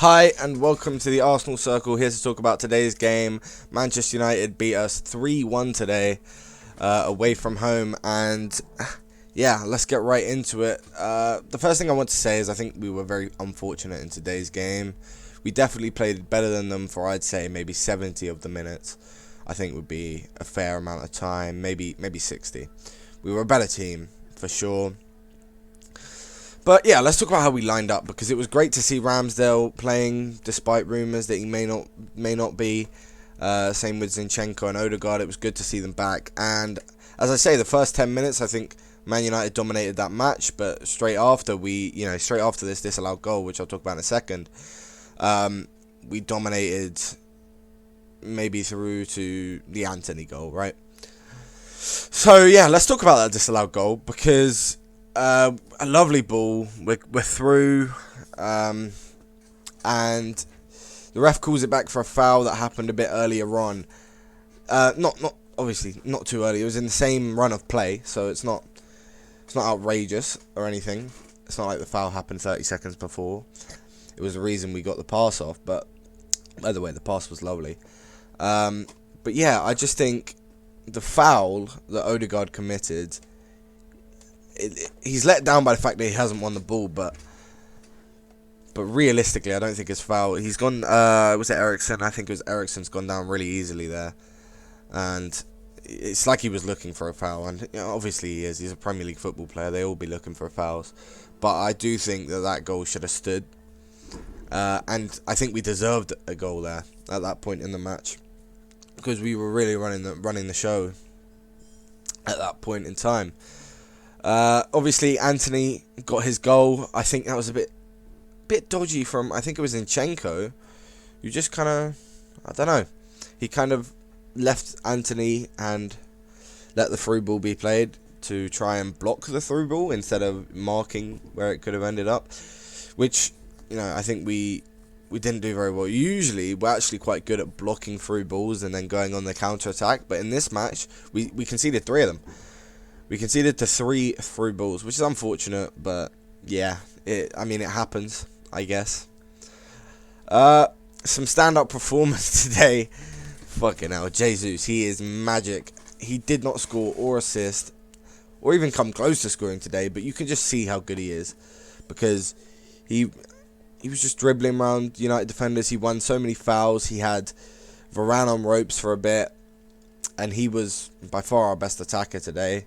Hi and welcome to the Arsenal Circle, here to talk about today's game. Manchester United beat us 3-1 today, away from home, and yeah, let's get right into it. The first thing I want to say is I think we were very unfortunate in today's game. We definitely played better than them for, I'd say, maybe 70 of the minutes. I think would be a fair amount of time, maybe 60. We were a better team, for sure. But yeah, let's talk about how we lined up, because it was great to see Ramsdale playing despite rumours that he may not be. Same with Zinchenko and Odegaard. It was good to see them back. And as I say, the first 10 minutes, I think Man United dominated that match. But straight after this disallowed goal, which I'll talk about in a second, we dominated maybe through to the Antony goal, right? So yeah, let's talk about that disallowed goal, because a lovely ball. We're through, and the ref calls it back for a foul that happened a bit earlier on. Not obviously not too early. It was in the same run of play, so it's not outrageous or anything. It's not like the foul happened 30 seconds before. It was the reason we got the pass off. But by the way, the pass was lovely. But yeah, I just think the foul that Odegaard committed, he's let down by the fact that he hasn't won the ball, but realistically, I don't think it's foul. He's gone. Was it Eriksen? I think it was Eriksen's gone down really easily there, and it's like he was looking for a foul. And obviously he is. He's a Premier League football player. They all be looking for fouls, but I do think that goal should have stood, and I think we deserved a goal there at that point in the match, because we were really running the show at that point in time. Obviously, Antony got his goal. I think that was a bit dodgy from, I think it was Zinchenko, who just kind of, I don't know, he kind of left Antony and let the through ball be played to try and block the through ball instead of marking where it could have ended up, which, I think we didn't do very well. Usually, we're actually quite good at blocking through balls and then going on the counter-attack, but in this match, we conceded 3 of them. We conceded to 3 through balls, which is unfortunate, but yeah, it happens, I guess. Some stand-up performance today. Fucking hell, Jesus, he is magic. He did not score or assist, or even come close to scoring today, but you can just see how good he is, because he was just dribbling around United defenders. He won so many fouls. He had Varane on ropes for a bit, and he was by far our best attacker today.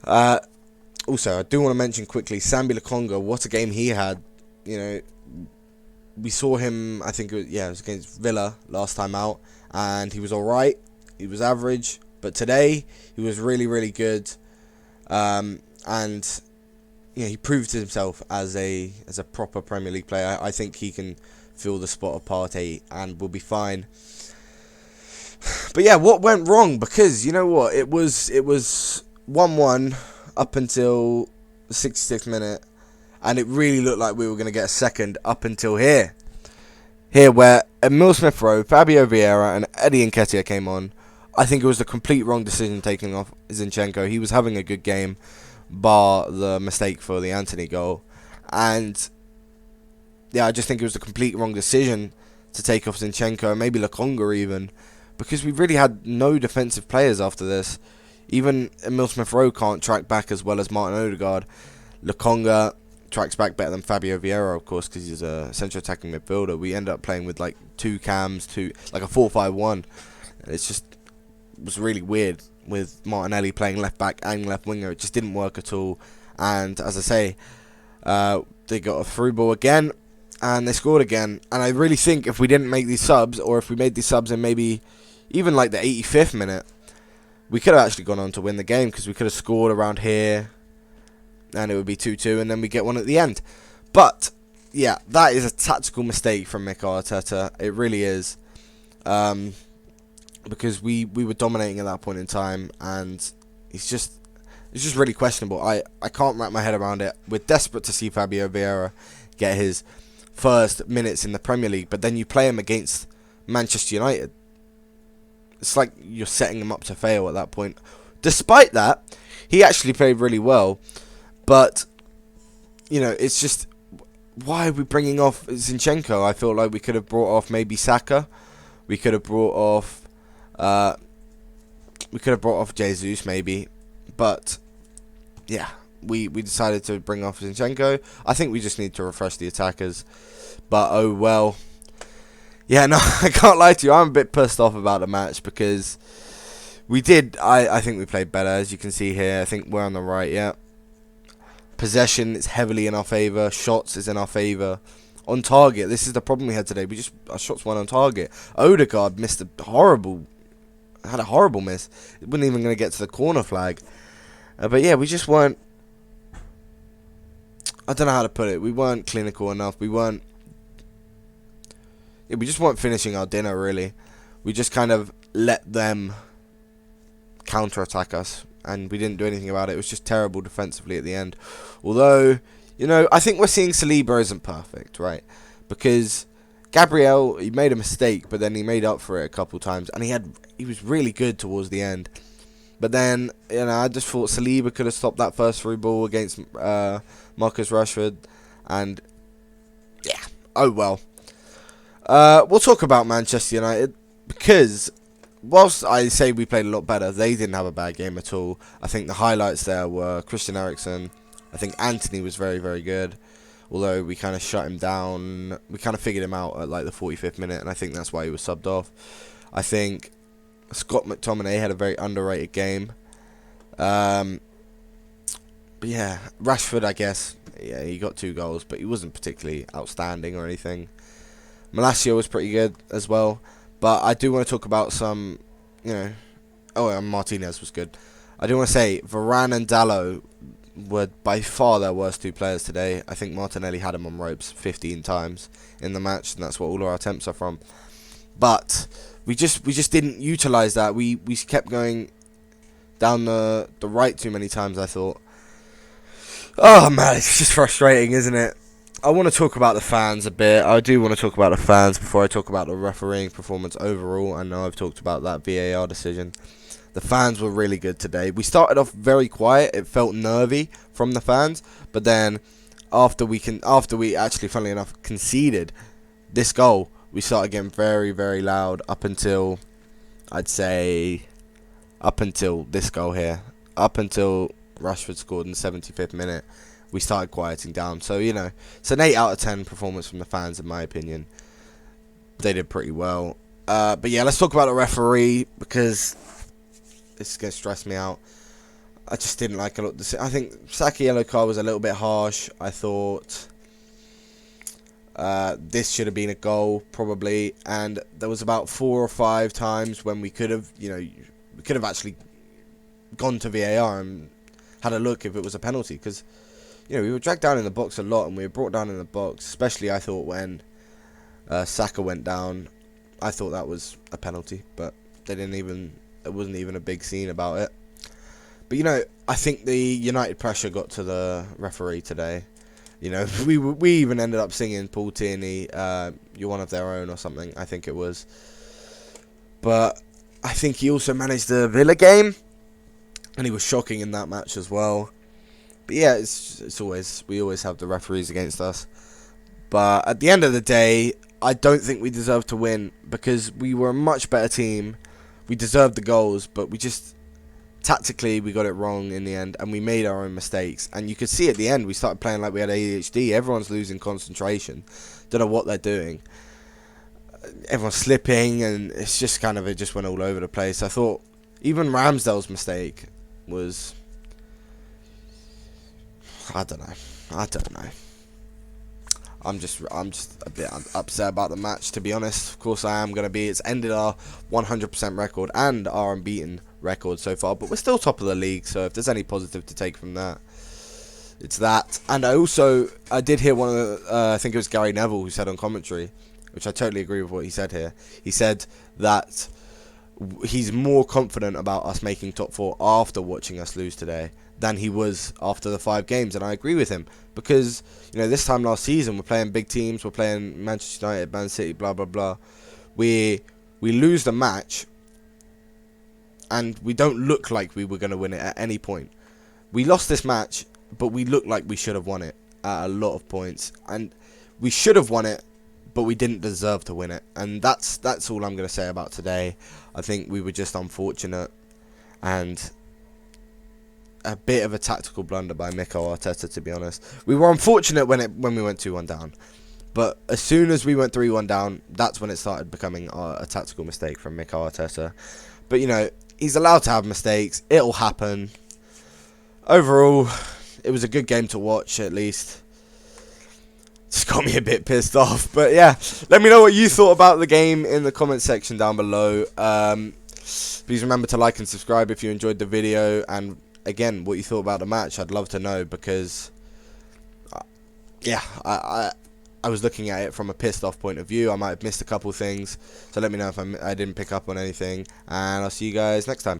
Also, I do want to mention quickly Sambi Lokonga. What a game he had. We saw him, I think it was against Villa last time out, and he was alright. He was average, but today he was really, really good. And he proved himself as a proper Premier League player. I think he can fill the spot of Partey and will be fine. But yeah, what went wrong? Because you know what, it was 1-1 up until the 66th minute, and it really looked like we were going to get a second up until here where Emile Smith-Rowe, Fabio Vieira and Eddie Nketiah came on. I think it was the complete wrong decision taking off Zinchenko. He was having a good game, bar the mistake for the Antony goal, and yeah, I just think it was the complete wrong decision to take off Zinchenko and maybe Lokonga even, because we really had no defensive players after this. Even Emile Smith-Rowe can't track back as well as Martin Odegaard. Lokonga tracks back better than Fabio Vieira, of course, because he's a central attacking midfielder. We end up playing with like 2 cams, like a 4-5-1. It was really weird with Martinelli playing left back and left winger. It just didn't work at all. And as I say, they got a through ball again, and they scored again. And I really think if we didn't make these subs, or if we made these subs in maybe even like the 85th minute, we could have actually gone on to win the game, because we could have scored around here and it would be 2-2, and then we get one at the end. But yeah, that is a tactical mistake from Mikel Arteta. It really is, because we were dominating at that point in time, and it's just really questionable. I can't wrap my head around it. We're desperate to see Fabio Vieira get his first minutes in the Premier League, but then you play him against Manchester United. It's like you're setting him up to fail at that point. Despite that, he actually played really well. But, it's just, why are we bringing off Zinchenko? I feel like we could have brought off maybe Saka. We could have brought off. Jesus maybe, but yeah, we decided to bring off Zinchenko. I think we just need to refresh the attackers, but oh well. Yeah, no, I can't lie to you. I'm a bit pissed off about the match because we did. I think we played better, as you can see here. I think we're on the right. Yeah. Possession is heavily in our favour. Shots is in our favour. On target, this is the problem we had today. Our shots weren't on target. Odegaard had a horrible miss. It wasn't even going to get to the corner flag. But yeah, we just weren't. I don't know how to put it. We weren't clinical enough. We just weren't finishing our dinner really. We just kind of let them counter-attack us, and we didn't do anything about it. It was just terrible defensively at the end. Although, I think we're seeing Saliba isn't perfect, right? Because Gabriel, he made a mistake, but then he made up for it a couple times, and he was really good towards the end. But then, I just thought Saliba could have stopped that first through ball against Marcus Rashford, and yeah, oh well. We'll talk about Manchester United, because whilst I say we played a lot better, they didn't have a bad game at all. I think the highlights there were Christian Eriksen. I think Anthony was very, very good, although we kind of shut him down. We kind of figured him out at like the 45th minute, and I think that's why he was subbed off. I think Scott McTominay had a very underrated game. But yeah, Rashford, I guess, yeah, he got 2 goals, but he wasn't particularly outstanding or anything. Malacia was pretty good as well. But I do want to talk about some, and Martinez was good. I do want to say Varane and Dalot were by far their worst 2 players today. I think Martinelli had him on ropes 15 times in the match, and that's what all our attempts are from. But we just didn't utilise that. We kept going down the right too many times, I thought. Oh man, it's just frustrating, isn't it? I want to talk about the fans a bit. I do want to talk about the fans before I talk about the refereeing performance overall. I know I've talked about that VAR decision. The fans were really good today. We started off very quiet. It felt nervy from the fans, but then after we actually, funnily enough, conceded this goal, we started getting very, very loud up until this goal here. Up until Rashford scored in the 75th minute. We started quieting down. So, it's an 8 out of 10 performance from the fans, in my opinion. They did pretty well. But yeah, let's talk about the referee, because this is going to stress me out. I just didn't like a lot. I think Saka yellow card was a little bit harsh. I thought this should have been a goal, probably. And there was about 4 or 5 times when we could have, actually gone to VAR and had a look if it was a penalty, because we were dragged down in the box a lot, and we were brought down in the box, especially I thought when Saka went down. I thought that was a penalty, but there wasn't even a big scene about it. But I think the United pressure got to the referee today. We even ended up singing Paul Tierney, "You're one of their own" or something, I think it was. But I think he also managed the Villa game, and he was shocking in that match as well. But yeah, we always have the referees against us. But at the end of the day, I don't think we deserved to win, because we were a much better team. We deserved the goals, but tactically we got it wrong in the end, and we made our own mistakes. And you could see at the end, we started playing like we had ADHD. Everyone's losing concentration. Don't know what they're doing. Everyone's slipping, and it's just it just went all over the place. I thought even Ramsdale's mistake was, I don't know. I'm just a bit upset about the match, to be honest. Of course I am going to be. It's ended our 100% record and our unbeaten record so far, but we're still top of the league, so if there's any positive to take from that, it's that. And I did hear one of the, I think it was Gary Neville who said on commentary, which I totally agree with what he said here. He said that he's more confident about us making top 4 after watching us lose today than he was after the 5 games, and I agree with him, because this time last season we're playing big teams, we're playing Manchester United, Man City, blah blah blah. We lose the match, and we don't look like we were going to win it at any point. We lost this match, but we look like we should have won it at a lot of points, and we should have won it, but we didn't deserve to win it. And that's all I'm going to say about today. I think we were just unfortunate, and a bit of a tactical blunder by Mikel Arteta, to be honest. We were unfortunate when we went 2-1 down, but as soon as we went 3-1 down, that's when it started becoming a tactical mistake from Mikel Arteta. But, you know, he's allowed to have mistakes. It'll happen. Overall, it was a good game to watch, at least. Just got me a bit pissed off. But, yeah, let me know what you thought about the game in the comment section down below. Please remember to like and subscribe if you enjoyed the video. And, again, what you thought about the match. I'd love to know because, yeah, I was looking at it from a pissed off point of view. I might have missed a couple things, so let me know if I didn't pick up on anything, and I'll see you guys next time.